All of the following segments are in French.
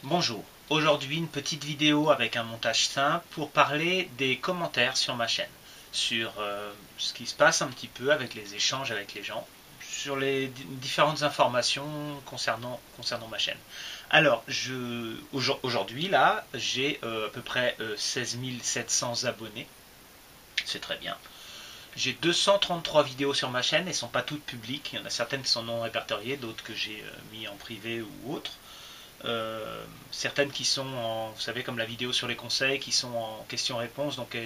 Bonjour, aujourd'hui une petite vidéo avec un montage simple pour parler des commentaires sur ma chaîne, sur ce qui se passe un petit peu avec les échanges avec les gens, sur les différentes informations concernant ma chaîne. Alors, aujourd'hui là, j'ai à peu près 16 700 abonnés, c'est très bien. J'ai 233 vidéos sur ma chaîne, elles ne sont pas toutes publiques, il y en a certaines qui sont non répertoriées, d'autres que j'ai mis en privé ou autres. Certaines qui sont en, vous savez, comme la vidéo sur les conseils, qui sont en question-réponse, donc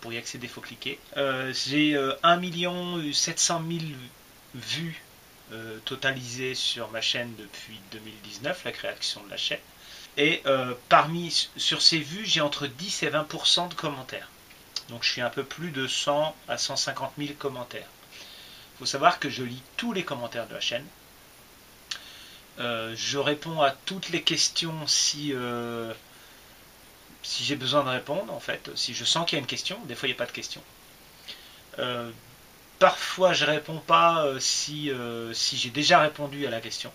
pour y accéder, il faut cliquer. J'ai 1 700 000 vues totalisées sur ma chaîne depuis 2019, la création de la chaîne. Et sur ces vues, j'ai entre 10 et 20% de commentaires. Donc je suis un peu plus de 100 à 150 000 commentaires. Il faut savoir que je lis tous les commentaires de la chaîne. Je réponds à toutes les questions si j'ai besoin de répondre, en fait. Si je sens qu'il y a une question, des fois il n'y a pas de question. Parfois je réponds pas si j'ai déjà répondu à la question,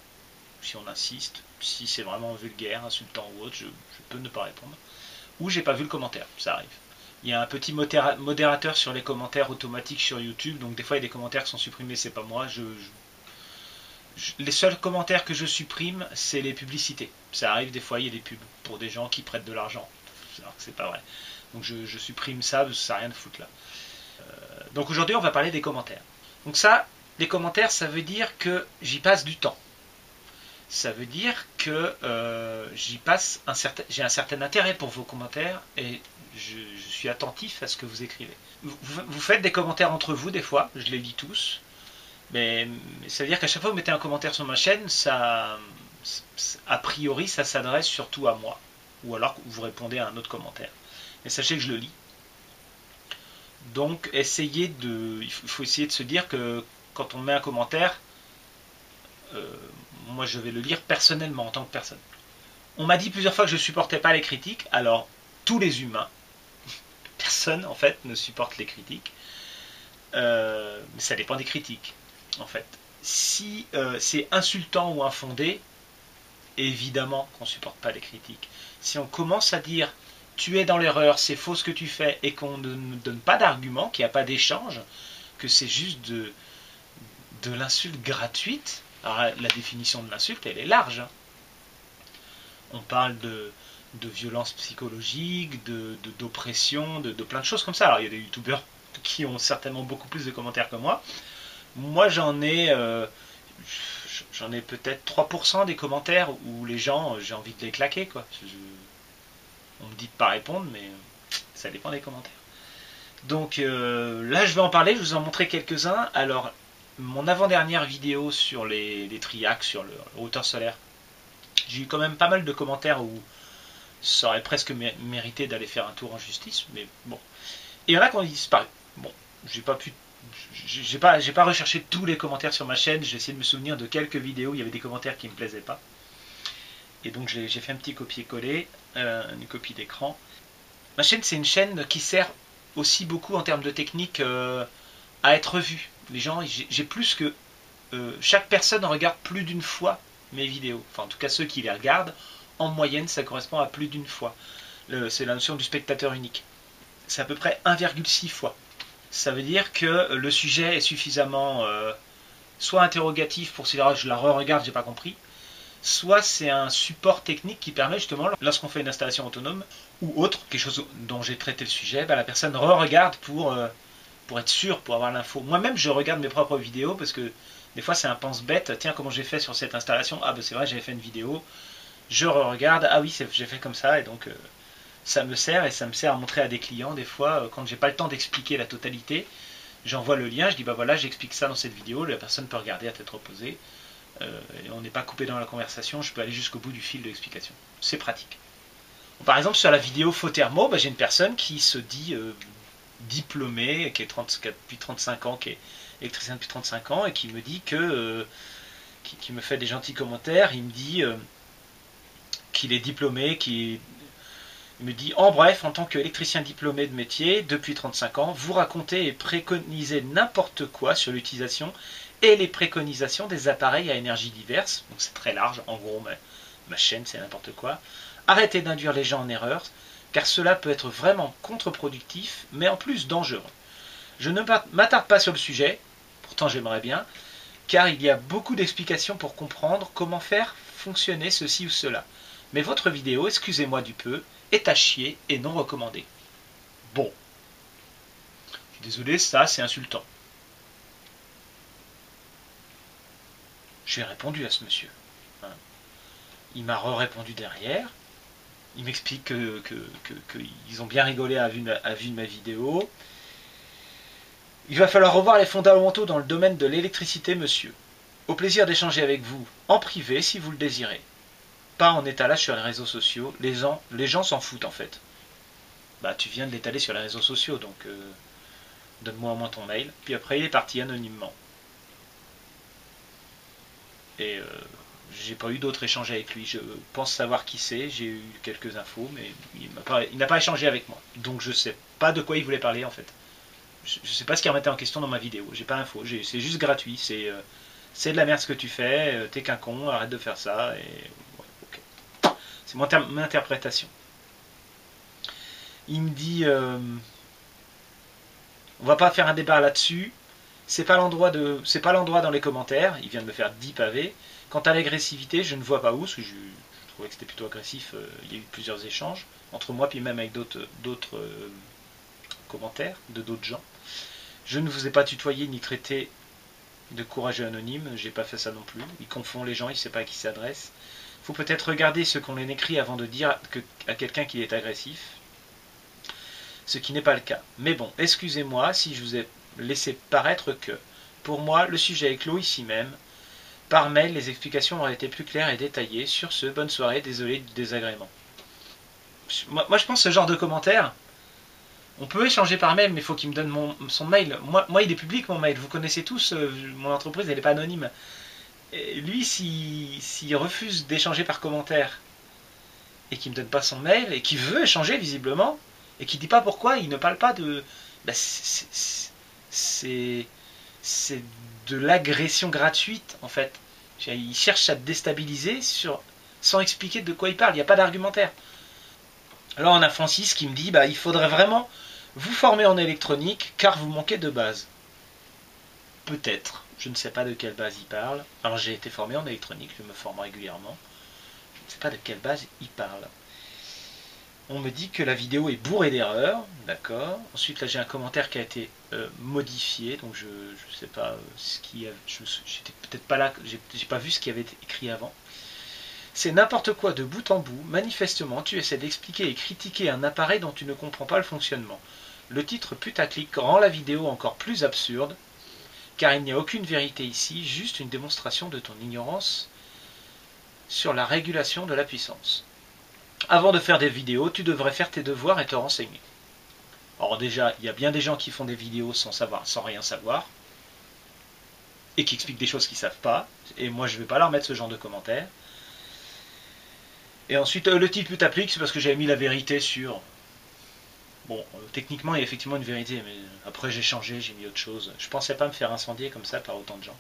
si on insiste, si c'est vraiment vulgaire, insultant ou autre, je peux ne pas répondre. Ou j'ai pas vu le commentaire, ça arrive. Il y a un petit modérateur sur les commentaires automatiques sur YouTube, donc des fois il y a des commentaires qui sont supprimés, c'est pas moi. Les seuls commentaires que je supprime, c'est les publicités. Ça arrive des fois, il y a des pubs pour des gens qui prêtent de l'argent. Alors que c'est pas vrai. Donc je supprime ça, parce que ça n'a rien de foutre là. Donc aujourd'hui, on va parler des commentaires. Donc ça, les commentaires, ça veut dire que j'y passe du temps. Ça veut dire que j'ai un certain intérêt pour vos commentaires et je suis attentif à ce que vous écrivez. Vous faites des commentaires entre vous des fois, je les lis tous. Mais ça veut dire qu'à chaque fois que vous mettez un commentaire sur ma chaîne, a priori, ça s'adresse surtout à moi. Ou alors vous répondez à un autre commentaire. Mais sachez que je le lis. Donc il faut essayer de se dire que quand on met un commentaire, moi je vais le lire personnellement en tant que personne. On m'a dit plusieurs fois que je ne supportais pas les critiques. Alors, tous les humains, personne en fait ne supporte les critiques. Mais ça dépend des critiques. En fait, si c'est insultant ou infondé, évidemment qu'on ne supporte pas les critiques. Si on commence à dire tu es dans l'erreur, c'est faux ce que tu fais, et qu'on ne donne pas d'argument, qu'il n'y a pas d'échange, que c'est juste de l'insulte gratuite. Alors la définition de l'insulte, elle est large. Hein. On parle de violence psychologique, d'oppression, de plein de choses comme ça. Alors il y a des youtubeurs qui ont certainement beaucoup plus de commentaires que moi. Moi, j'en ai peut-être 3% des commentaires où les gens, j'ai envie de les claquer, quoi. On me dit de pas répondre, mais ça dépend des commentaires. Donc là, je vais en parler, je vais vous en montrer quelques-uns. Alors, mon avant-dernière vidéo sur les triacs, sur le routeur solaire, j'ai eu quand même pas mal de commentaires où ça aurait presque mérité d'aller faire un tour en justice, mais bon. Et il y en a qui ont disparu. Bon, j'ai pas recherché tous les commentaires sur ma chaîne, j'ai essayé de me souvenir de quelques vidéos où il y avait des commentaires qui me plaisaient pas. Et donc j'ai fait un petit copier-coller, une copie d'écran. Ma chaîne, c'est une chaîne qui sert aussi beaucoup en termes de technique à être vue. Les gens, j'ai plus que chaque personne regarde plus d'une fois mes vidéos. Enfin, en tout cas, ceux qui les regardent, en moyenne, ça correspond à plus d'une fois. C'est la notion du spectateur unique. C'est à peu près 1,6 fois. Ça veut dire que le sujet est suffisamment soit interrogatif pour si je la re-regarde, j'ai pas compris, soit c'est un support technique qui permet justement, lorsqu'on fait une installation autonome ou autre, quelque chose dont j'ai traité le sujet, la personne re-regarde pour être sûr, pour avoir l'info. Moi-même, je regarde mes propres vidéos parce que des fois c'est un pense-bête. Tiens, comment j'ai fait sur cette installation? Ah ben c'est vrai, j'avais fait une vidéo. Je re-regarde. Ah oui, j'ai fait comme ça et donc ça me sert, et ça me sert à montrer à des clients des fois quand j'ai pas le temps d'expliquer la totalité. J'envoie le lien, je dis bah voilà, j'explique ça dans cette vidéo, la personne peut regarder à tête reposée. Et on n'est pas coupé dans la conversation, je peux aller jusqu'au bout du fil de l'explication. C'est pratique. Bon, par exemple, sur la vidéo Faux Thermo, j'ai une personne qui se dit diplômée, qui est depuis 35 ans, qui est électricien depuis 35 ans, et qui me dit qui me fait des gentils commentaires. Il me dit qu'il est diplômé, il me dit, en bref, en tant qu'électricien diplômé de métier, depuis 35 ans, vous racontez et préconisez n'importe quoi sur l'utilisation et les préconisations des appareils à énergie diverse. Donc c'est très large, en gros, mais ma chaîne c'est n'importe quoi. Arrêtez d'induire les gens en erreur, car cela peut être vraiment contre-productif, mais en plus dangereux. Je ne m'attarde pas sur le sujet, pourtant j'aimerais bien, car il y a beaucoup d'explications pour comprendre comment faire fonctionner ceci ou cela. Mais votre vidéo, excusez-moi du peu, est à chier et non recommandée. Bon. Je suis désolé, ça c'est insultant. J'ai répondu à ce monsieur. Il m'a répondu derrière. Il m'explique qu'ils ont bien rigolé à vue de ma vidéo. Il va falloir revoir les fondamentaux dans le domaine de l'électricité, monsieur. Au plaisir d'échanger avec vous en privé si vous le désirez. Pas en étalage sur les réseaux sociaux. Les gens s'en foutent en fait. Bah tu viens de l'étaler sur les réseaux sociaux, donc donne-moi au moins ton mail. Puis après il est parti anonymement. Et j'ai pas eu d'autres échanges avec lui. Je pense savoir qui c'est, j'ai eu quelques infos, mais il n'a pas échangé avec moi. Donc je sais pas de quoi il voulait parler en fait. Je sais pas ce qu'il remettait en question dans ma vidéo. J'ai pas l'info. C'est juste gratuit. C'est de la merde ce que tu fais. T'es qu'un con. Arrête de faire ça. Et ouais, okay. C'est mon interprétation. Il me dit, on va pas faire un débat là-dessus. C'est pas l'endroit dans les commentaires. Il vient de me faire 10 pavés. Quant à l'agressivité, je ne vois pas où. Parce que je trouvais que c'était plutôt agressif. Il y a eu plusieurs échanges entre moi puis même avec d'autres commentaires de d'autres gens. Je ne vous ai pas tutoyé ni traité de courageux anonyme, j'ai pas fait ça non plus. Il confond les gens, il ne sait pas à qui s'adresse. Il faut peut-être regarder ce qu'on écrit avant de dire à quelqu'un qu'il est agressif, ce qui n'est pas le cas. Mais bon, excusez-moi si je vous ai laissé paraître que, pour moi, le sujet est clos ici même. Par mail, les explications auraient été plus claires et détaillées. Sur ce, bonne soirée, désolé du désagrément. Moi je pense que ce genre de commentaires, on peut échanger par mail, mais il faut qu'il me donne son mail. Moi, il est public mon mail. Vous connaissez tous, mon entreprise, elle n'est pas anonyme. Et lui, s'il refuse d'échanger par commentaire et qu'il ne me donne pas son mail, et qu'il veut échanger visiblement, et qu'il ne dit pas pourquoi, il ne parle pas de... Bah, c'est de l'agression gratuite, en fait. Il cherche à te déstabiliser sans expliquer de quoi il parle. Il n'y a pas d'argumentaire. Alors on a Francis qui me dit, bah, il faudrait vraiment vous former en électronique car vous manquez de base. Peut-être, je ne sais pas de quelle base il parle. Alors j'ai été formé en électronique, je me forme régulièrement. Je ne sais pas de quelle base il parle. On me dit que la vidéo est bourrée d'erreurs, d'accord. Ensuite là j'ai un commentaire qui a été modifié, donc je ne sais pas ce qu'il y a. J'étais peut-être pas là, j'ai pas vu ce qui avait été écrit avant. C'est n'importe quoi de bout en bout. Manifestement, tu essaies d'expliquer et critiquer un appareil dont tu ne comprends pas le fonctionnement. Le titre putaclic rend la vidéo encore plus absurde, car il n'y a aucune vérité ici, juste une démonstration de ton ignorance sur la régulation de la puissance. Avant de faire des vidéos, tu devrais faire tes devoirs et te renseigner. Alors déjà, il y a bien des gens qui font des vidéos sans rien savoir, et qui expliquent des choses qu'ils ne savent pas, et moi je ne vais pas leur mettre ce genre de commentaires. Et ensuite, le titre putaclic, c'est parce que j'avais mis la vérité sur... Bon, techniquement, il y a effectivement une vérité, mais après j'ai changé, j'ai mis autre chose. Je pensais pas me faire incendier comme ça par autant de gens.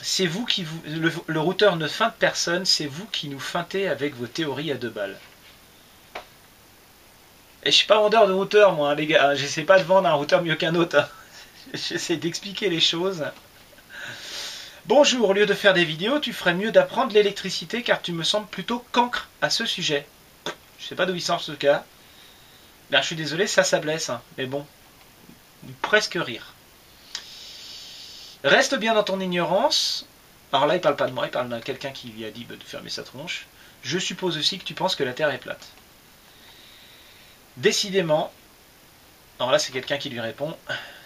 C'est vous qui vous... Le routeur ne feinte personne, c'est vous qui nous feintez avec vos théories à 2 balles. Et je suis pas vendeur de routeur, moi, les gars. J'essaie pas de vendre un routeur mieux qu'un autre. J'essaie d'expliquer les choses. Bonjour, au lieu de faire des vidéos, tu ferais mieux d'apprendre l'électricité car tu me sembles plutôt cancre à ce sujet. Je sais pas d'où il sort ce cas. Ben, je suis désolé, ça blesse. Hein. Mais bon, presque rire. Reste bien dans ton ignorance. Alors là, il parle pas de moi, il parle de quelqu'un qui lui a dit de fermer sa tronche. Je suppose aussi que tu penses que la Terre est plate. Décidément, alors là c'est quelqu'un qui lui répond,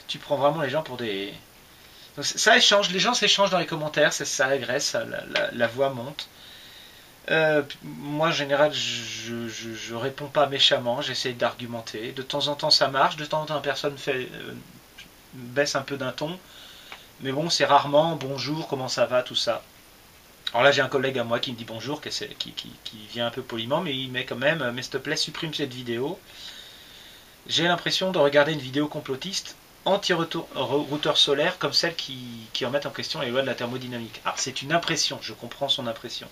tu prends vraiment les gens pour des... Donc, ça échange, les gens s'échangent dans les commentaires, ça agresse, la voix monte. Moi en général je réponds pas méchamment, j'essaie d'argumenter. De temps en temps ça marche, de temps en temps la personne baisse un peu d'un ton. Mais bon, c'est rarement bonjour, comment ça va, tout ça. Alors là j'ai un collègue à moi qui me dit bonjour, qui vient un peu poliment, mais il met quand même, mais s'il te plaît supprime cette vidéo. J'ai l'impression de regarder une vidéo complotiste anti-routeur solaire comme celle qui remettent en question les lois de la thermodynamique. Alors c'est une impression, je comprends son impression.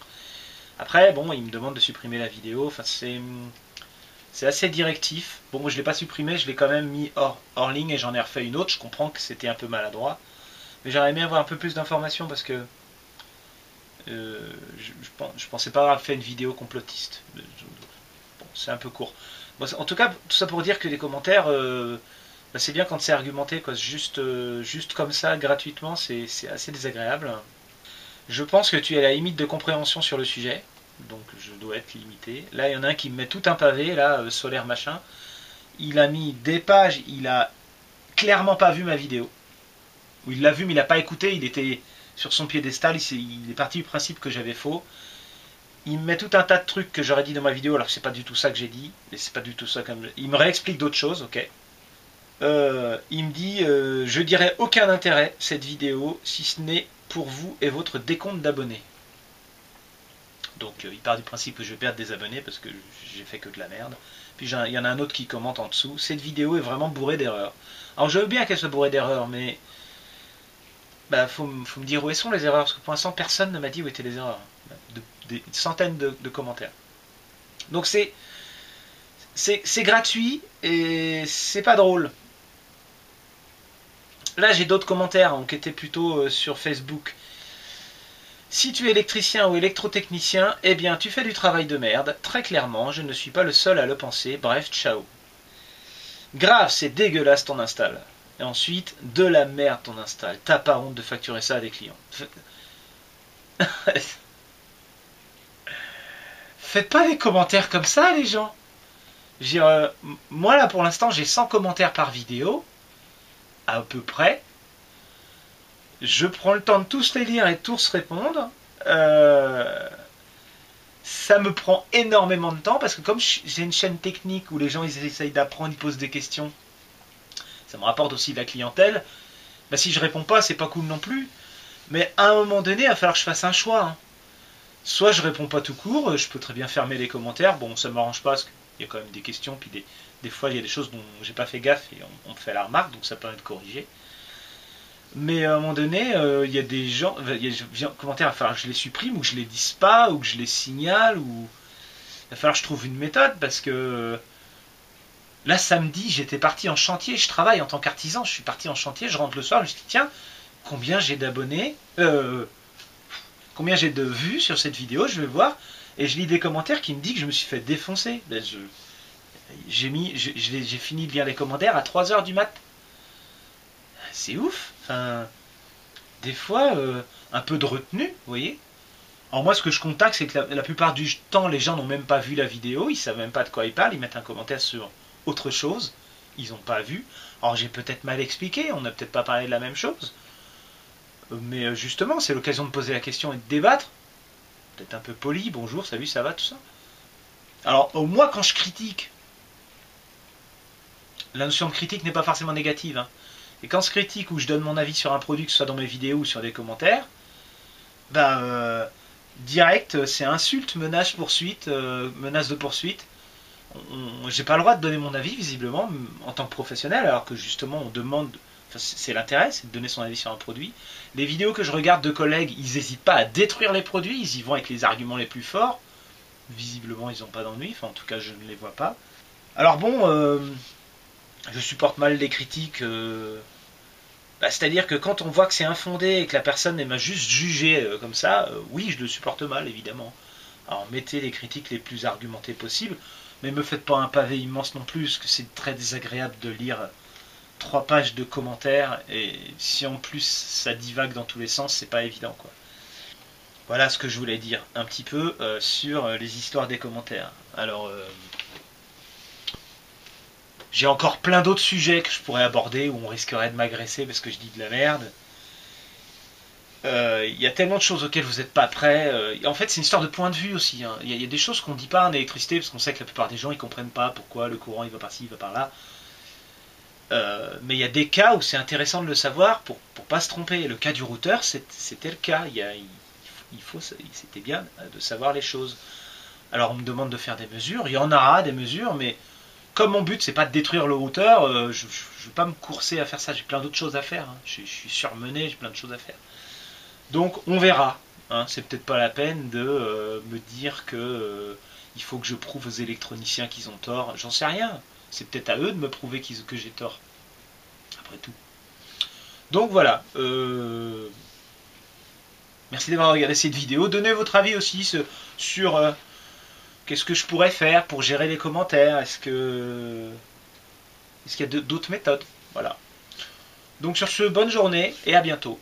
Après, bon, il me demande de supprimer la vidéo. Enfin, c'est assez directif. Bon, je l'ai pas supprimé, je l'ai quand même mis hors ligne et j'en ai refait une autre. Je comprends que c'était un peu maladroit. Mais j'aurais aimé avoir un peu plus d'informations parce que je pensais pas avoir fait une vidéo complotiste. Bon, c'est un peu court. Bon, en tout cas, tout ça pour dire que les commentaires, bah, c'est bien quand c'est argumenté, quoi. Juste comme ça, gratuitement, c'est assez désagréable. Je pense que tu es à la limite de compréhension sur le sujet, donc je dois être limité. Là, il y en a un qui me met tout un pavé, là, solaire machin. Il a mis des pages, il a clairement pas vu ma vidéo. Ou il l'a vu, mais il n'a pas écouté, il était sur son piédestal, il est parti du principe que j'avais faux. Il me met tout un tas de trucs que j'aurais dit dans ma vidéo, alors que c'est pas du tout ça que j'ai dit, et c'est pas du tout ça comme. Il me réexplique d'autres choses, ok. Il me dit je dirais aucun intérêt cette vidéo si ce n'est pour vous et votre décompte d'abonnés. Donc il part du principe que je vais perdre des abonnés parce que j'ai fait que de la merde. Puis il y en a un autre qui commente en dessous, cette vidéo est vraiment bourrée d'erreurs. Alors je veux bien qu'elle soit bourrée d'erreurs, mais bah, faut me dire où sont les erreurs, parce que pour l'instant personne ne m'a dit où étaient les erreurs. Des centaines de commentaires. Donc c'est gratuit et c'est pas drôle. Là j'ai d'autres commentaires hein, qui étaient plutôt sur Facebook. Si tu es électricien ou électrotechnicien, eh bien tu fais du travail de merde. Très clairement, je ne suis pas le seul à le penser. Bref, ciao. Grave, c'est dégueulasse ton install. Et ensuite, de la merde ton install. T'as pas honte de facturer ça à des clients. Faites pas des commentaires comme ça, les gens. Moi, là, pour l'instant, j'ai 100 commentaires par vidéo. À peu près. Je prends le temps de tous les lire et de tous répondre. Ça me prend énormément de temps parce que comme j'ai une chaîne technique où les gens ils essayent d'apprendre, ils posent des questions, ça me rapporte aussi de la clientèle. Bah, si je réponds pas, c'est pas cool non plus. Mais à un moment donné, il va falloir que je fasse un choix. Hein. Soit je réponds pas tout court, je peux très bien fermer les commentaires. Bon, ça m'arrange pas parce qu'il y a quand même des questions, puis des fois il y a des choses dont j'ai pas fait gaffe et on me fait la remarque, donc ça permet de corriger. Mais à un moment donné, il y a des gens, il y a des commentaires, il va falloir que je les supprime, ou que je les dise pas, ou que je les signale, ou il va falloir que je trouve une méthode parce que là samedi j'étais parti en chantier, je travaille en tant qu'artisan, je suis parti en chantier, je rentre le soir, je me dis tiens, combien j'ai d'abonnés, combien j'ai de vues sur cette vidéo, je vais voir, et je lis des commentaires qui me disent que je me suis fait défoncer. Ben, j'ai fini de lire les commentaires à 3h du mat. C'est ouf. Enfin, des fois, un peu de retenue, vous voyez. Alors moi, ce que je constate, c'est que la plupart du temps, les gens n'ont même pas vu la vidéo, ils savent même pas de quoi ils parlent, ils mettent un commentaire sur autre chose, ils n'ont pas vu. Alors j'ai peut-être mal expliqué, on n'a peut-être pas parlé de la même chose, mais justement, c'est l'occasion de poser la question et de débattre. Peut-être un peu poli, bonjour, salut, ça va, tout ça. Alors, moi, quand je critique, la notion de critique n'est pas forcément négative, hein. Et quand je critique ou je donne mon avis sur un produit, que ce soit dans mes vidéos ou sur des commentaires, ben, direct, c'est insulte, menace, poursuite, menace de poursuite. J'ai pas le droit de donner mon avis, visiblement, en tant que professionnel, alors que justement, on demande. Enfin, c'est l'intérêt, c'est de donner son avis sur un produit. Les vidéos que je regarde de collègues, ils n'hésitent pas à détruire les produits, ils y vont avec les arguments les plus forts. Visiblement, ils n'ont pas d'ennui, enfin, en tout cas, je ne les vois pas. Alors bon, je supporte mal les critiques. Bah, c'est-à-dire que quand on voit que c'est infondé et que la personne m'a juste jugé comme ça, oui, je le supporte mal, évidemment. Alors mettez les critiques les plus argumentées possibles, mais me faites pas un pavé immense non plus, parce que c'est très désagréable de lire 3 pages de commentaires, et si en plus ça divague dans tous les sens, c'est pas évident, quoi. Voilà ce que je voulais dire un petit peu sur les histoires des commentaires. Alors, j'ai encore plein d'autres sujets que je pourrais aborder où on risquerait de m'agresser parce que je dis de la merde. Il y a tellement de choses auxquelles vous n'êtes pas prêts. En fait, c'est une histoire de point de vue aussi. Hein. Il y a des choses qu'on ne dit pas en électricité parce qu'on sait que la plupart des gens ne comprennent pas pourquoi le courant il va par-ci, il va par-là. Mais il y a des cas où c'est intéressant de le savoir pour pas se tromper. Le cas du routeur, c'était le cas. C'était bien de savoir les choses. Alors on me demande de faire des mesures. Il y en aura des mesures, mais comme mon but c'est pas de détruire le routeur, je ne vais pas me courser à faire ça. J'ai plein d'autres choses à faire. Hein. Je suis surmené, j'ai plein de choses à faire. Donc on verra. Hein, c'est peut-être pas la peine de me dire que il faut que je prouve aux électroniciens qu'ils ont tort. J'en sais rien. C'est peut-être à eux de me prouver que j'ai tort. Après tout. Donc voilà. Merci d'avoir regardé cette vidéo. Donnez votre avis aussi sur qu'est-ce que je pourrais faire pour gérer les commentaires. Est-ce qu'il y a d'autres méthodes? Voilà. Donc sur ce, bonne journée et à bientôt.